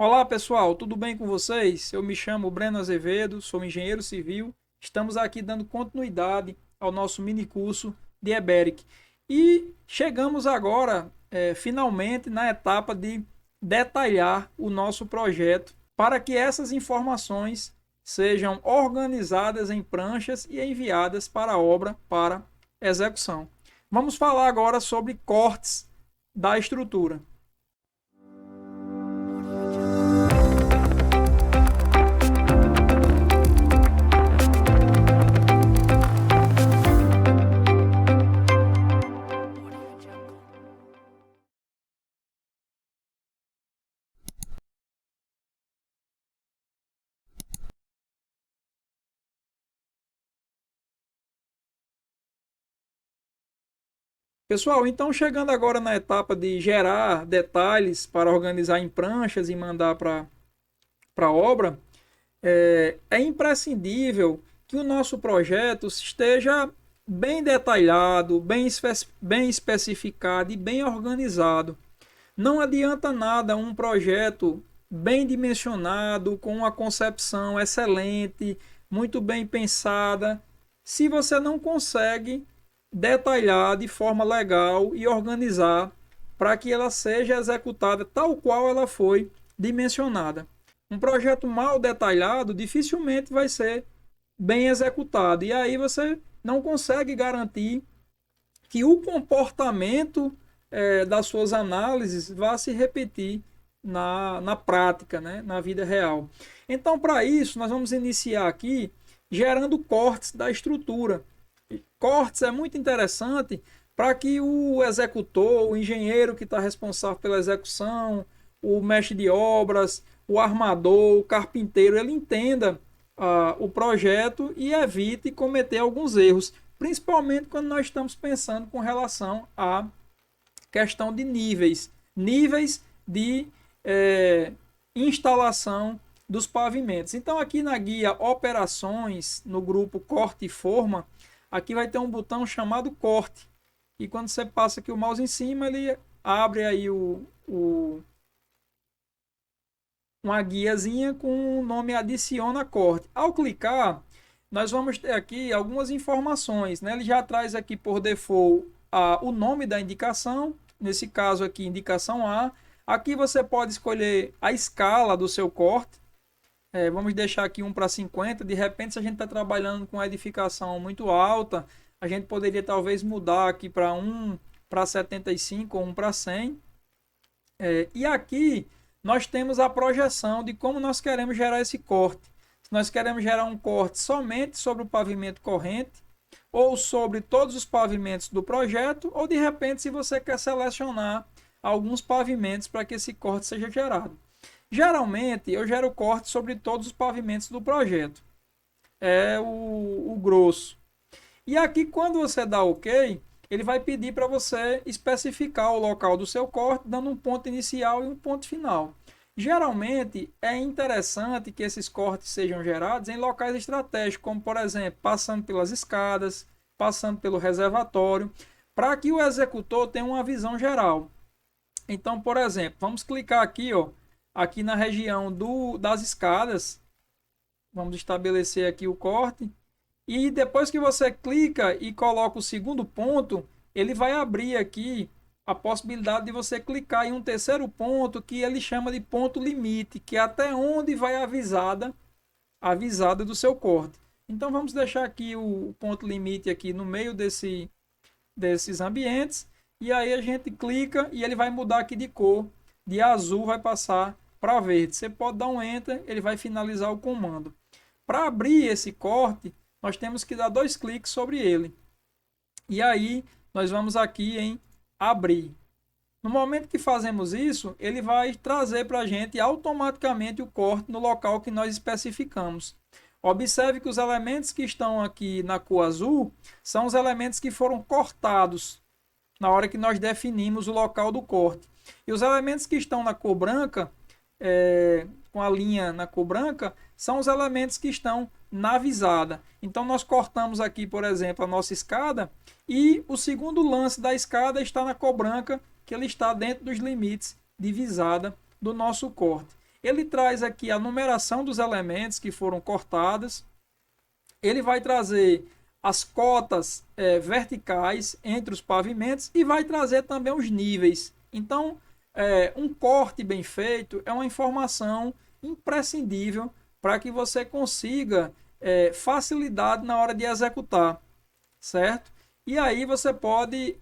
Olá pessoal, tudo bem com vocês? Eu me chamo Breno Azevedo, sou engenheiro civil. Estamos aqui dando continuidade ao nosso mini curso de EBERIC. E chegamos agora, finalmente, na etapa de detalhar o nosso projeto para que essas informações sejam organizadas em pranchas e enviadas para a obra para execução. Vamos falar agora sobre cortes da estrutura. Pessoal, então chegando agora na etapa de gerar detalhes para organizar em pranchas e mandar para a obra, é imprescindível que o nosso projeto esteja bem detalhado, bem especificado e bem organizado. Não adianta nada um projeto bem dimensionado, com uma concepção excelente, muito bem pensada, se você não consegue detalhar de forma legal e organizar para que ela seja executada tal qual ela foi dimensionada. Um projeto mal detalhado dificilmente vai ser bem executado, e aí você não consegue garantir que o comportamento das suas análises vá se repetir na prática, né? Na vida real. Então, para isso, nós vamos iniciar aqui gerando cortes da estrutura. Cortes é muito interessante para que o executor, o engenheiro que está responsável pela execução, o mestre de obras, o armador, o carpinteiro, ele entenda o projeto e evite cometer alguns erros, principalmente quando nós estamos pensando com relação à questão de níveis de instalação dos pavimentos. Então, aqui na guia Operações, no grupo Corte e Forma, aqui vai ter um botão chamado Corte. E quando você passa aqui o mouse em cima, ele abre aí uma guiazinha com o nome Adiciona Corte. Ao clicar, nós vamos ter aqui algumas informações, né? Ele já traz aqui por default o nome da indicação, nesse caso aqui, indicação A. Aqui você pode escolher a escala do seu corte. Vamos deixar aqui 1 para 50. De repente, se a gente está trabalhando com edificação muito alta, a gente poderia talvez mudar aqui para 1 para 75 ou 1 para 100. E aqui nós temos a projeção de como nós queremos gerar esse corte. Se nós queremos gerar um corte somente sobre o pavimento corrente, ou sobre todos os pavimentos do projeto, ou de repente se você quer selecionar alguns pavimentos para que esse corte seja gerado. Geralmente eu gero corte sobre todos os pavimentos do projeto. É o grosso. E aqui quando você dá OK, ele vai pedir para você especificar o local do seu corte, dando um ponto inicial e um ponto final. Geralmente é interessante que esses cortes sejam gerados em locais estratégicos, como por exemplo, passando pelas escadas, passando pelo reservatório, para que o executor tenha uma visão geral. Então, por exemplo, vamos clicar aqui, ó, aqui na região das escadas. Vamos estabelecer aqui o corte. E depois que você clica e coloca o segundo ponto, ele vai abrir aqui a possibilidade de você clicar em um terceiro ponto que ele chama de ponto limite, que é até onde vai a visada do seu corte. Então vamos deixar aqui o ponto limite aqui no meio desses ambientes, e aí a gente clica e ele vai mudar aqui de cor, de azul vai passar para verde. Você pode dar um enter, ele vai finalizar o comando. Para abrir esse corte, nós temos que dar 2 cliques sobre ele. E aí nós vamos aqui em abrir. No momento que fazemos isso, ele vai trazer para a gente automaticamente o corte no local que nós especificamos. Observe que os elementos que estão aqui na cor azul são os elementos que foram cortados na hora que nós definimos o local do corte. E os elementos que estão na cor branca, com a linha na cor branca, são os elementos que estão na visada. Então nós cortamos aqui, por exemplo, a nossa escada, e o segundo lance da escada está na cor branca, que ele está dentro dos limites de visada do nosso corte. Ele traz aqui a numeração dos elementos que foram cortados. Ele vai trazer as cotas verticais entre os pavimentos e vai trazer também os níveis. Então, um corte bem feito é uma informação imprescindível para que você consiga facilidade na hora de executar, certo? E aí você pode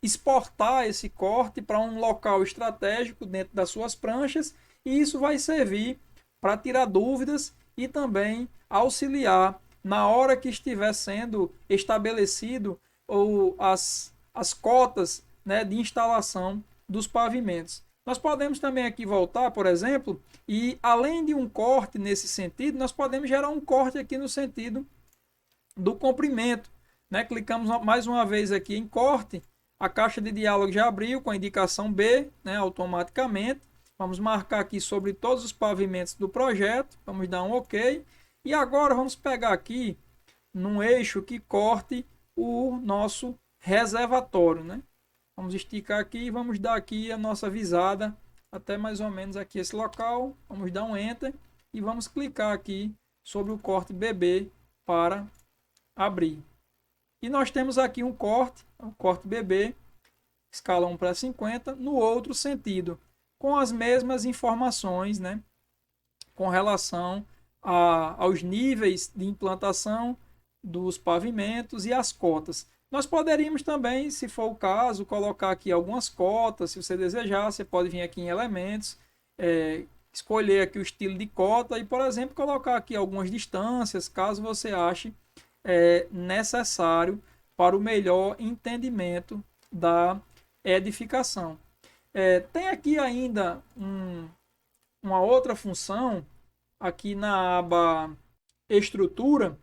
exportar esse corte para um local estratégico dentro das suas pranchas e isso vai servir para tirar dúvidas e também auxiliar na hora que estiver sendo estabelecido ou as cotas, né, de instalação dos pavimentos. Nós podemos também aqui voltar, por exemplo, e além de um corte nesse sentido, nós podemos gerar um corte aqui no sentido do comprimento. Né? Clicamos mais uma vez aqui em corte, a caixa de diálogo já abriu com a indicação B, né, automaticamente. Vamos marcar aqui sobre todos os pavimentos do projeto, vamos dar um OK. E agora vamos pegar aqui num eixo que corte o nosso reservatório, né? Vamos esticar aqui e vamos dar aqui a nossa visada até mais ou menos aqui esse local. Vamos dar um Enter e vamos clicar aqui sobre o corte BB para abrir. E nós temos aqui um corte, o corte BB, escala 1/50, no outro sentido, com as mesmas informações, né? Com relação aos níveis de implantação dos pavimentos e as cotas. Nós poderíamos também, se for o caso, colocar aqui algumas cotas, se você desejar, você pode vir aqui em elementos, escolher aqui o estilo de cota e, por exemplo, colocar aqui algumas distâncias, caso você ache necessário para o melhor entendimento da edificação. Tem aqui ainda uma outra função, aqui na aba estrutura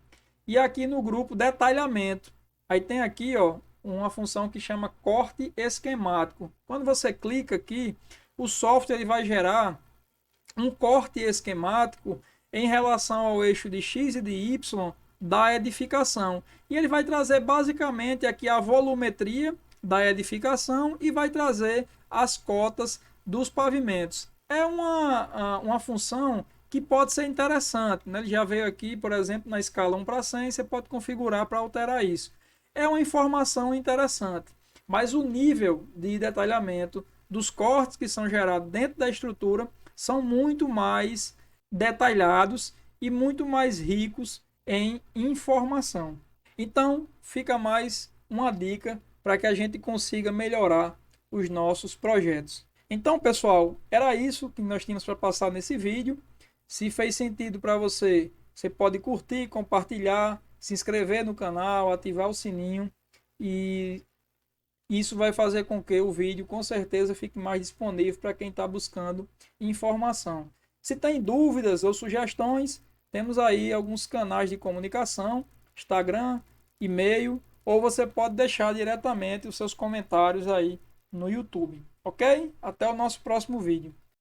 e aqui no grupo detalhamento. Aí tem aqui uma função que chama corte esquemático. Quando você clica aqui, o software ele vai gerar um corte esquemático em relação ao eixo de X e de Y da edificação. E ele vai trazer basicamente aqui a volumetria da edificação e vai trazer as cotas dos pavimentos. É uma função que pode ser interessante, né? Ele já veio aqui, por exemplo, na escala 1/100, você pode configurar para alterar isso. É uma informação interessante, mas o nível de detalhamento dos cortes que são gerados dentro da estrutura são muito mais detalhados e muito mais ricos em informação. Então, fica mais uma dica para que a gente consiga melhorar os nossos projetos. Então, pessoal, era isso que nós tínhamos para passar nesse vídeo. Se fez sentido para você, você pode curtir, compartilhar, se inscrever no canal, ativar o sininho e isso vai fazer com que o vídeo com certeza fique mais disponível para quem está buscando informação. Se tem dúvidas ou sugestões, temos aí alguns canais de comunicação, Instagram, e-mail, ou você pode deixar diretamente os seus comentários aí no YouTube. Ok? Até o nosso próximo vídeo.